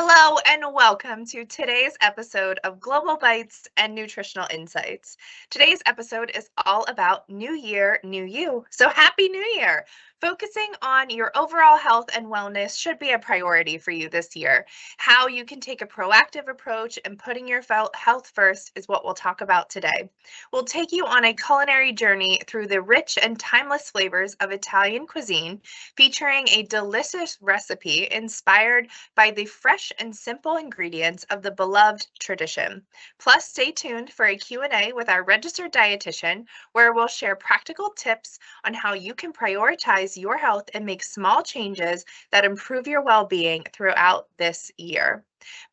Hello and welcome to today's episode of Global Bites and Nutritional Insights. Today's episode is all about New Year, New You. So happy New Year! Focusing on your overall health and wellness should be a priority for you this year. How you can take a proactive approach and putting your health first is what we'll talk about today. We'll take you on a culinary journey through the rich and timeless flavors of Italian cuisine, featuring a delicious recipe inspired by the fresh and simple ingredients of the beloved tradition. Plus, stay tuned for a Q&A with our registered dietitian, where we'll share practical tips on how you can prioritize your health and make small changes that improve your well-being throughout this year.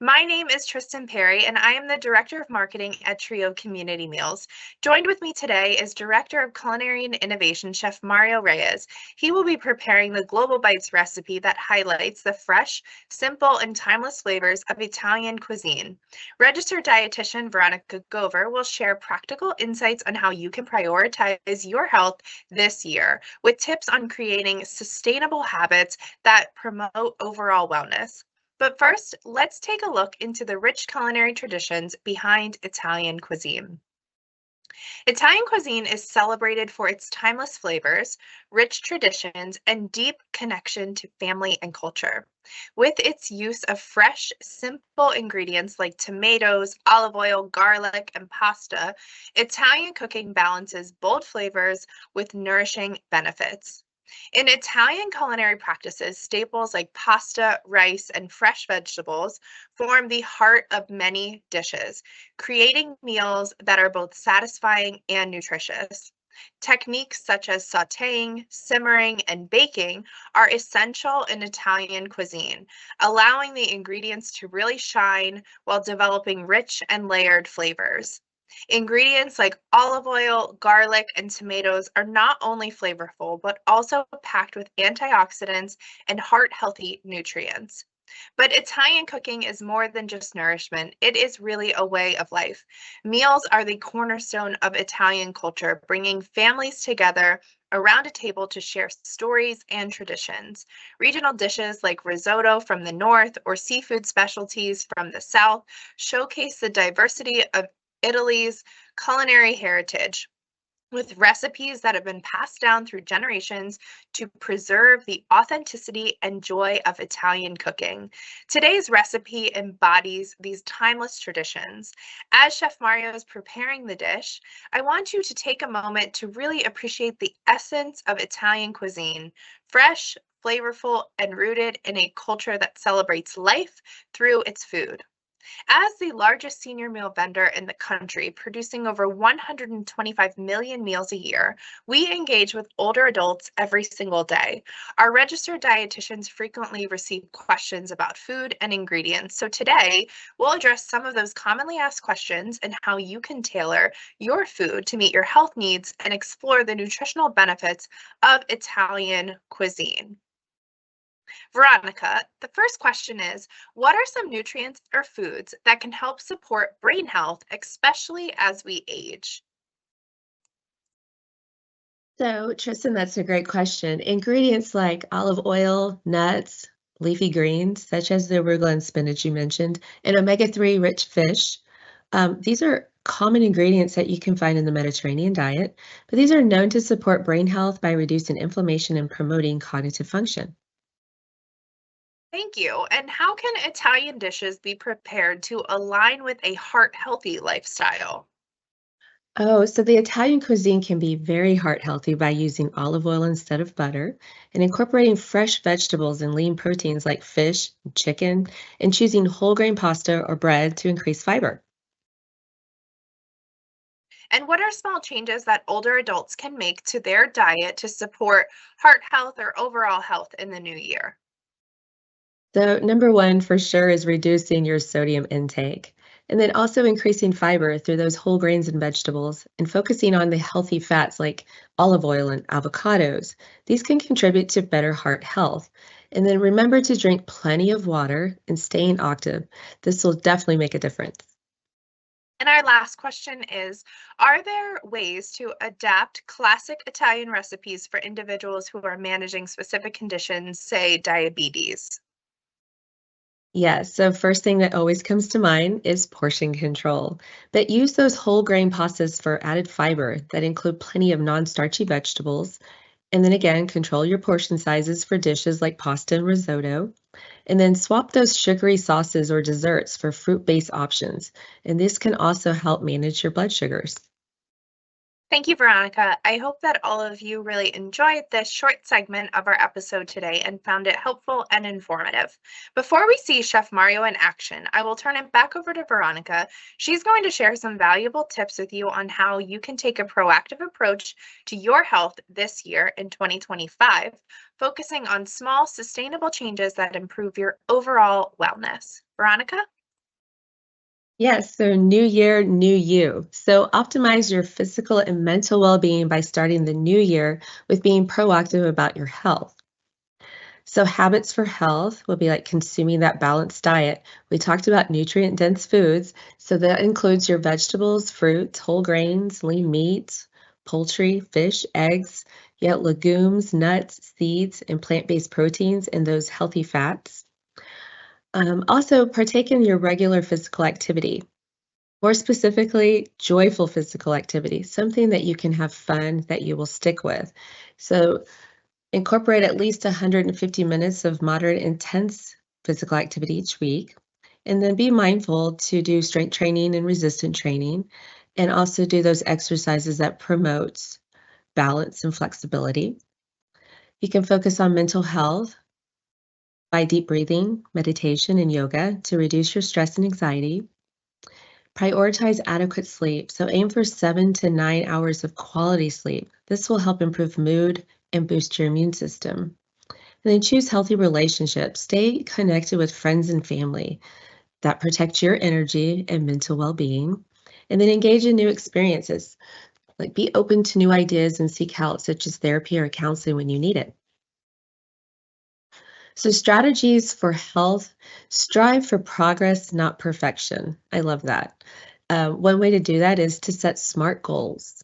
My name is Tristan Perry, and I am the Director of Marketing at Trio Community Meals. Joined with me today is Director of Culinary and Innovation, Chef Mario Reyes. He will be preparing the Global Bites recipe that highlights the fresh, simple, and timeless flavors of Italian cuisine. Registered dietitian Veronica Gober will share practical insights on how you can prioritize your health this year, with tips on creating sustainable habits that promote overall wellness. But first, let's take a look into the rich culinary traditions behind Italian cuisine. Italian cuisine is celebrated for its timeless flavors, rich traditions, and deep connection to family and culture. With its use of fresh, simple ingredients like tomatoes, olive oil, garlic, and pasta, Italian cooking balances bold flavors with nourishing benefits. In Italian culinary practices, staples like pasta, rice, and fresh vegetables form the heart of many dishes, creating meals that are both satisfying and nutritious. Techniques such as sautéing, simmering, and baking are essential in Italian cuisine, allowing the ingredients to really shine while developing rich and layered flavors. Ingredients like olive oil, garlic, and tomatoes are not only flavorful, but also packed with antioxidants and heart-healthy nutrients. But Italian cooking is more than just nourishment. It is really a way of life. Meals are the cornerstone of Italian culture, bringing families together around a table to share stories and traditions. Regional dishes like risotto from the north or seafood specialties from the south showcase the diversity of Italy's culinary heritage, with recipes that have been passed down through generations to preserve the authenticity and joy of Italian cooking. Today's recipe embodies these timeless traditions. As Chef Mario is preparing the dish, I want you to take a moment to really appreciate the essence of Italian cuisine: fresh, flavorful, and rooted in a culture that celebrates life through its food. As the largest senior meal vendor in the country, producing over 125 million meals a year, we engage with older adults every single day. Our registered dietitians frequently receive questions about food and ingredients. So today, we'll address some of those commonly asked questions and how you can tailor your food to meet your health needs and explore the nutritional benefits of Italian cuisine. Veronica, the first question is, what are some nutrients or foods that can help support brain health, especially as we age? So, Tristan, that's a great question. Ingredients like olive oil, nuts, leafy greens, such as the arugula and spinach you mentioned, and omega-3 rich fish. These are common ingredients that you can find in the Mediterranean diet, but these are known to support brain health by reducing inflammation and promoting cognitive function. Thank you. And how can Italian dishes be prepared to align with a heart-healthy lifestyle? Oh, so the Italian cuisine can be very heart healthy by using olive oil instead of butter and incorporating fresh vegetables and lean proteins like fish, and chicken, and choosing whole grain pasta or bread to increase fiber. And what are small changes that older adults can make to their diet to support heart health or overall health in the new year? So, number one for sure is reducing your sodium intake, and then also increasing fiber through those whole grains and vegetables, and focusing on the healthy fats like olive oil and avocados. These can contribute to better heart health. And then remember to drink plenty of water and staying active. This will definitely make a difference. And our last question is, are there ways to adapt classic Italian recipes for individuals who are managing specific conditions, say diabetes? Yes, so first thing that always comes to mind is portion control. But use those whole grain pastas for added fiber that include plenty of non-starchy vegetables. And then again, control your portion sizes for dishes like pasta and risotto. And then swap those sugary sauces or desserts for fruit-based options. And this can also help manage your blood sugars. Thank you, Veronica. I hope that all of you really enjoyed this short segment of our episode today and found it helpful and informative. Before we see Chef Mario in action, I will turn it back over to Veronica. She's going to share some valuable tips with you on how you can take a proactive approach to your health this year in 2025, focusing on small, sustainable changes that improve your overall wellness. Veronica? Yes, so new year, new you. So optimize your physical and mental well-being by starting the new year with being proactive about your health. So habits for health will be like consuming that balanced diet. We talked about nutrient-dense foods, so that includes your vegetables, fruits, whole grains, lean meats, poultry, fish, eggs, yet legumes, nuts, seeds, and plant-based proteins and those healthy fats. Also, partake in your regular physical activity. More specifically, joyful physical activity, something that you can have fun that you will stick with. So incorporate at least 150 minutes of moderate intense physical activity each week. And then be mindful to do strength training and resistance training, and also do those exercises that promotes balance and flexibility. You can focus on mental health by deep breathing, meditation, and yoga to reduce your stress and anxiety. Prioritize adequate sleep. So aim for 7 to 9 hours of quality sleep. This will help improve mood and boost your immune system. And then choose healthy relationships. Stay connected with friends and family that protect your energy and mental well-being. And then engage in new experiences. Like be open to new ideas and seek help, such as therapy or counseling when you need it. So strategies for health, strive for progress, not perfection. I love that. One way to do that is to set SMART goals.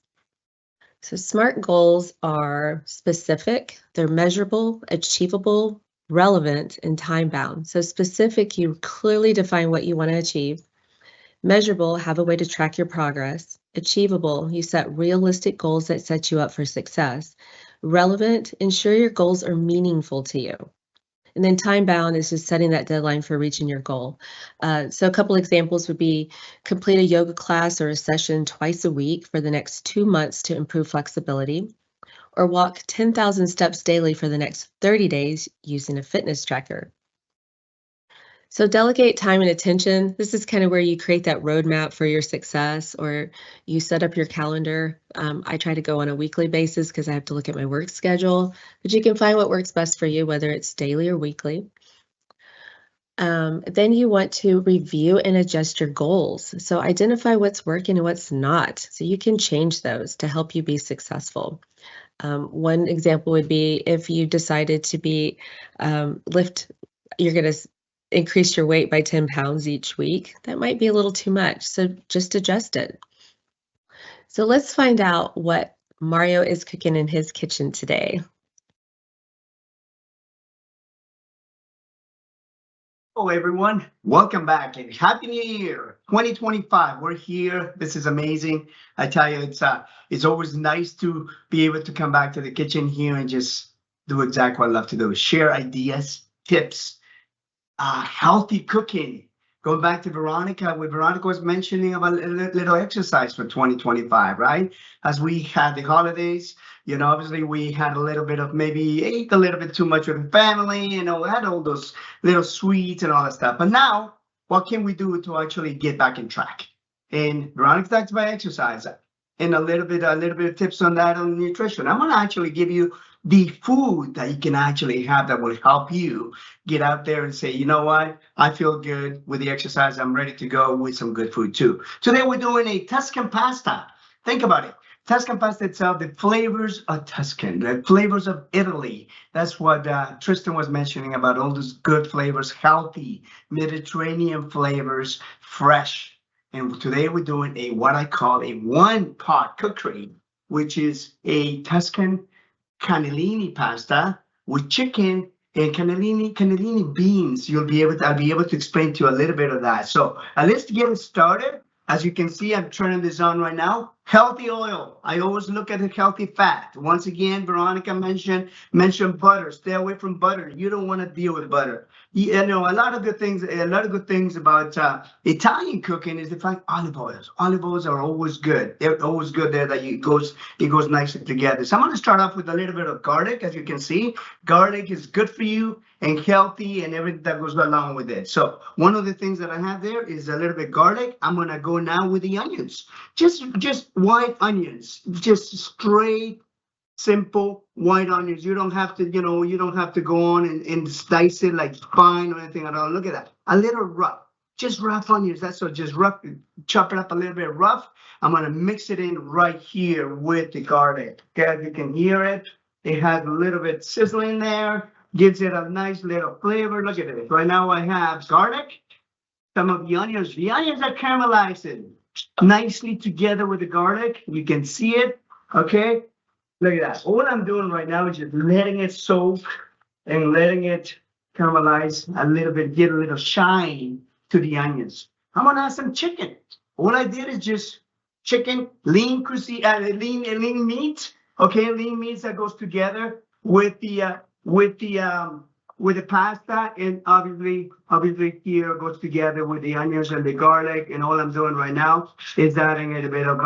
So SMART goals are specific, they're measurable, achievable, relevant, and time-bound. So specific, you clearly define what you want to achieve. Measurable, have a way to track your progress. Achievable, you set realistic goals that set you up for success. Relevant, ensure your goals are meaningful to you. And then time bound is just setting that deadline for reaching your goal. So a couple examples would be complete a yoga class or a session twice a week for the next 2 months to improve flexibility, or walk 10,000 steps daily for the next 30 days using a fitness tracker. So delegate time and attention. This is kind of where you create that roadmap for your success, or you set up your calendar. I try to go on a weekly basis because I have to look at my work schedule, but you can find what works best for you, whether it's daily or weekly. Then you want to review and adjust your goals. So identify what's working and what's not, so you can change those to help you be successful. One example would be if you decided to be you're going to increase your weight by 10 pounds each week. That might be a little too much, so just adjust it. So let's find out what Mario is cooking in his kitchen today. Hello, everyone. Welcome back and Happy New Year 2025. We're here. This is amazing. I tell you, it's always nice to be able to come back to the kitchen here and just do exactly what I love to do: share ideas, tips, healthy cooking. Going back to Veronica, what Veronica was mentioning about a little exercise for 2025, right? As we had the holidays, obviously we had a little bit of maybe ate a little bit too much with the family, had all those little sweets and all that stuff. But now, what can we do to actually get back in track? And Veronica talks about exercise and a little bit of tips on that on nutrition. I'm gonna actually give you the food that you can actually have that will help you get out there and say, you know what, I feel good with the exercise. I'm ready to go with some good food too. Today we're doing a Tuscan pasta. Think about it. Tuscan pasta itself, the flavors of Tuscan, the flavors of Italy. That's what Tristan was mentioning about all those good flavors, healthy Mediterranean flavors, fresh. And today we're doing what I call a one-pot cookery, which is a Tuscan cannellini pasta with chicken and cannellini beans. I'll be able to explain to you a little bit of that. So let's get it started. As you can see, I'm turning this on right now. Healthy oil. I always look at the healthy fat. Once again, Veronica mentioned butter. Stay away from butter. You don't want to deal with butter. You know, a lot of good things about Italian cooking is the fact olive oils. Olive oils are always good. They're always good there that it goes nicely together. So I'm going to start off with a little bit of garlic. As you can see, garlic is good for you and healthy and everything that goes along with it. So one of the things that I have there is a little bit garlic. I'm going to go now with the onions. Just white onions, just straight, simple white onions. You don't have to, you don't have to go on and slice it like fine or anything at all. Look at that. A little rough, just rough onions. That's all, just rough, chop it up a little bit rough. I'm going to mix it in right here with the garlic. Okay, you can hear it. It has a little bit sizzling there, gives it a nice little flavor. Look at it. Right now I have garlic, some of the onions. The onions are caramelizing nicely together with the garlic. You can see it. Okay. Look at that. All I'm doing right now is just letting it soak and letting it caramelize a little bit, get a little shine to the onions. I'm gonna add some chicken. All I did is just chicken, lean cuisine, lean meat. Okay, lean meats that goes together with the pasta, and obviously here goes together with the onions and the garlic. And all I'm doing right now is adding a bit of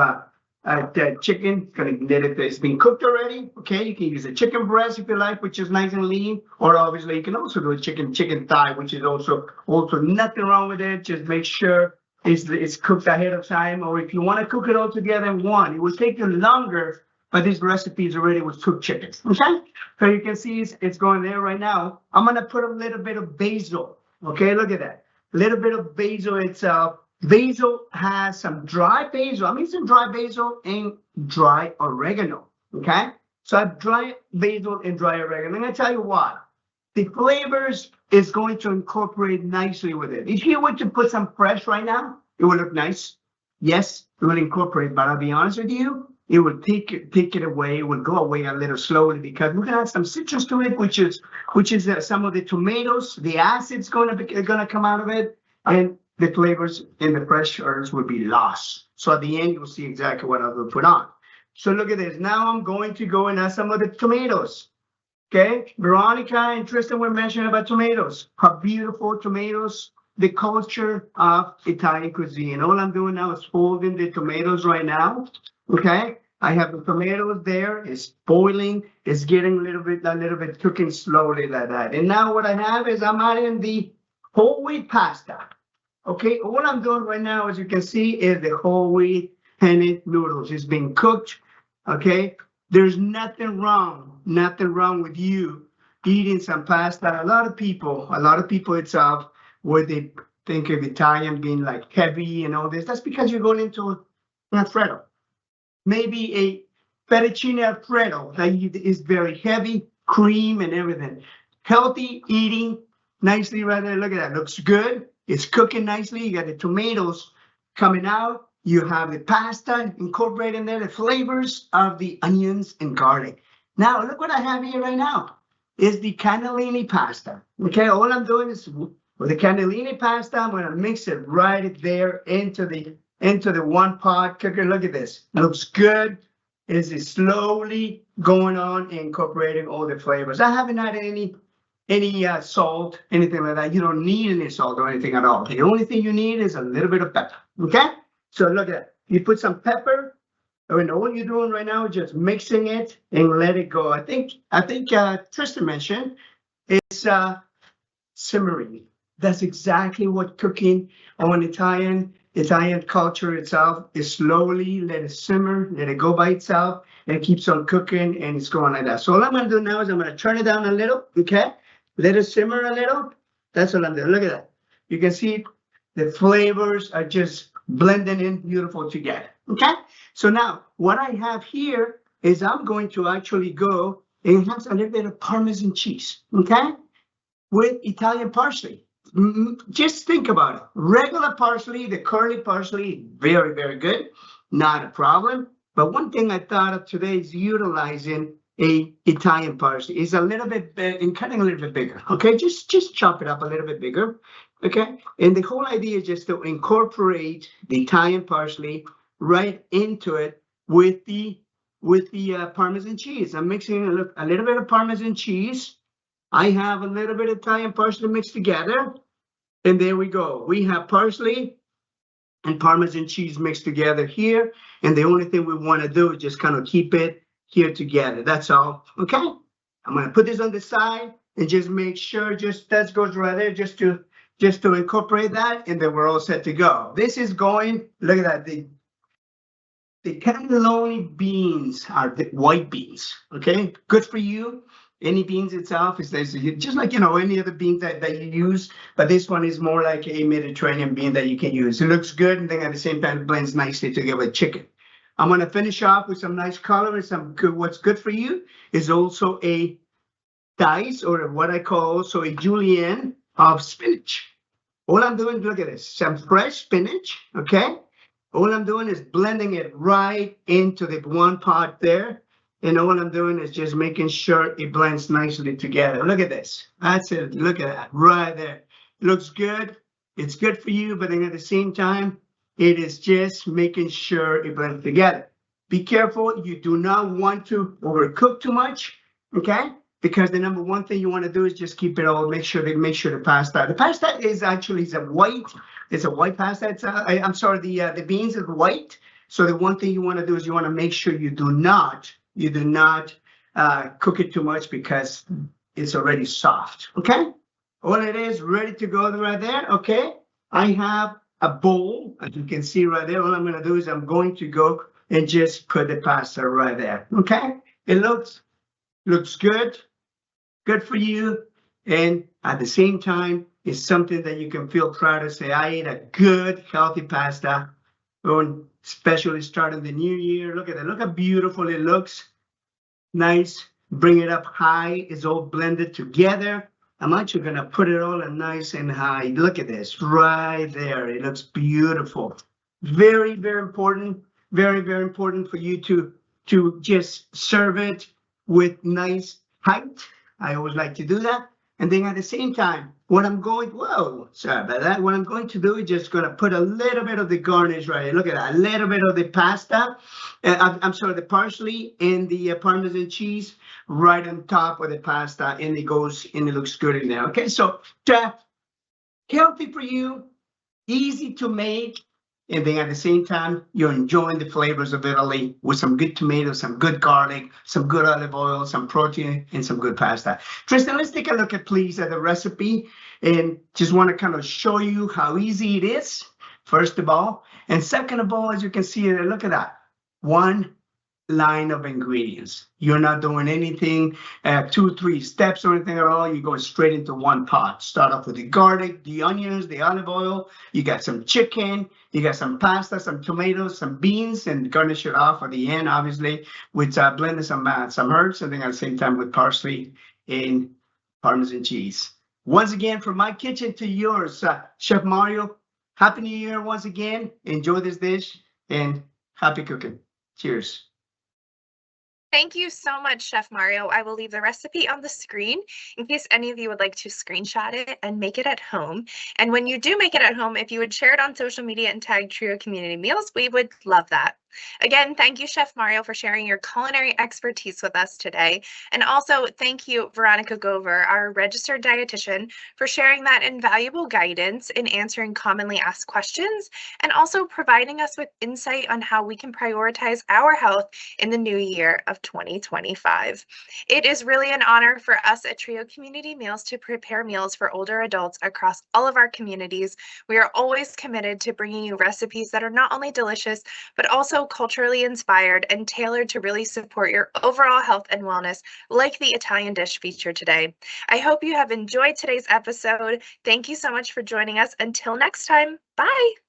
chicken. It's been cooked already. Okay, you can use a chicken breast if you like, which is nice and lean, or obviously you can also do a chicken thigh, which is also nothing wrong with it. Just make sure it's cooked ahead of time, or if you want to cook it all together in one, it will take you longer. But this recipe is already with cooked chicken. Okay, so you can see it's going there right now. I'm gonna put a little bit of basil. Okay, look at that. A little bit of basil itself. Basil has some dry basil. I mean, some dry basil and dry oregano. Okay, so I have dry basil and dry oregano. I'm gonna tell you why. The flavors is going to incorporate nicely with it. If you were to put some fresh right now, it would look nice. Yes, it will incorporate, but I'll be honest with you, it will take it away. It will go away a little slowly because we're gonna add some citrus to it, which is some of the tomatoes. The acid's gonna come out of it, and the flavors in the fresh herbs will be lost. So at the end, you'll see exactly what I will put on. So look at this. Now I'm going to go and add some of the tomatoes. Okay, Veronica and Tristan were mentioning about tomatoes. How beautiful tomatoes, the culture of Italian cuisine. All I'm doing now is folding the tomatoes right now. Okay, I have the tomatoes there. It's boiling. It's getting a little bit cooking slowly like that. And now what I have is I'm adding the whole wheat pasta. Okay, all I'm doing right now, as you can see, is the whole wheat penne noodles. It's being cooked. Okay, there's nothing wrong with you eating some pasta. A lot of people itself, where they think of Italian being like heavy and all this. That's because you're going into an Alfredo. Maybe a fettuccine Alfredo that is very heavy, cream and everything. Healthy eating, nicely right there. Look at that. Looks good. It's cooking nicely. You got the tomatoes coming out. You have the pasta incorporated in there, the flavors of the onions and garlic. Now, look what I have here right now. Is the cannellini pasta. Okay, all I'm doing is with the cannellini pasta, I'm going to mix it right there into the one pot cooker. Look at this. Looks good. It's slowly going on, incorporating all the flavors. I haven't added any salt, anything like that. You don't need any salt or anything at all. The only thing you need is a little bit of pepper. Okay? So look at that. You put some pepper. And all you're doing right now is just mixing it and let it go. I think Tristan mentioned it's simmering. That's exactly what cooking on Italian culture itself is. Slowly let it simmer, let it go by itself, and it keeps on cooking, and it's going like that. So all I'm gonna do now is I'm gonna turn it down a little, okay? Let it simmer a little. That's what I'm doing. Look at that. You can see the flavors are just blending in beautiful together, okay? So now what I have here is I'm going to actually go and have a little bit of Parmesan cheese, okay? With Italian parsley. Just think about it. Regular parsley, the curly parsley, very, very good. Not a problem. But one thing I thought of today is utilizing a Italian parsley. It's a little bit and cutting a little bit bigger. Okay, just chop it up a little bit bigger. Okay, and the whole idea is just to incorporate the Italian parsley right into it with the Parmesan cheese. I'm mixing a little bit of Parmesan cheese. I have a little bit of Italian parsley mixed together, and there we go. We have parsley and Parmesan cheese mixed together here, and the only thing we want to do is just kind of keep it here together. That's all. Okay, I'm going to put this on the side and just make sure that goes right there, just to incorporate that, and then we're all set to go. This is going, look at that, the cannelloni beans are the white beans. Okay, good for you. Any beans itself is just like, any other beans that you use, but this one is more like a Mediterranean bean that you can use. It looks good, and then at the same time it blends nicely together with chicken. I'm going to finish off with some nice color and some good. What's good for you is also a dice, or what I call also a julienne of spinach. All I'm doing, look at this, some fresh spinach. Okay, all I'm doing is blending it right into the one pot there. And all I'm doing is just making sure it blends nicely together. Look at this. That's it. Look at that right there. It looks good. It's good for you, but then at the same time, it is just making sure it blends together. Be careful. You do not want to overcook too much, okay? Because the number one thing you want to do is just keep it all. Make sure the pasta. The pasta is actually a white pasta. I'm sorry. The beans are white. So the one thing you want to do is you want to make sure you do not cook it too much, because it's already soft. Okay, all it is ready to go right there. Okay, I have a bowl, as you can see right there. All I'm going to do is I'm going to go and just put the pasta right there. Okay, it looks good for you, and at the same time it's something that you can feel proud to say, I ate a good healthy pasta, especially starting the new year. Look at that. Look how beautiful it looks. Nice. Bring it up high. It's all blended together. I'm actually going to put it all in nice and high. Look at this right there. It looks beautiful. Very, very important. Very, very important for you to just serve it with nice height. I always like to do that. And then at the same time, what I'm going to do is just going to put a little bit of the garnish right here. Look at that, a little bit of the pasta. The parsley and the Parmesan cheese right on top of the pasta, and it looks good in there. Okay, so healthy for you, easy to make. And then at the same time, you're enjoying the flavors of Italy with some good tomatoes, some good garlic, some good olive oil, some protein, and some good pasta. Tristan, let's take a look at the recipe, and just want to kind of show you how easy it is, first of all. And second of all, as you can see, look at that. One line of ingredients. You're not doing anything, 2-3 steps or anything at all. You go straight into one pot. Start off with the garlic, the onions, the olive oil. You got some chicken, you got some pasta, some tomatoes, some beans, and garnish it off at the end, obviously, with blending some herbs, and then at the same time with parsley and Parmesan cheese. Once again, from my kitchen to yours, Chef Mario, Happy New Year once again. Enjoy this dish and happy cooking. Cheers. Thank you so much, Chef Mario. I will leave the recipe on the screen in case any of you would like to screenshot it and make it at home. And when you do make it at home, if you would share it on social media and tag Trio Community Meals, we would love that. Again, thank you, Chef Mario, for sharing your culinary expertise with us today. And also thank you, Veronica Gober, our registered dietitian, for sharing that invaluable guidance in answering commonly asked questions, and also providing us with insight on how we can prioritize our health in the new year of 2025. It is really an honor for us at Trio Community Meals to prepare meals for older adults across all of our communities. We are always committed to bringing you recipes that are not only delicious, but also culturally inspired and tailored to really support your overall health and wellness, like the Italian dish featured today. I hope you have enjoyed today's episode. Thank you so much for joining us. Until next time, bye.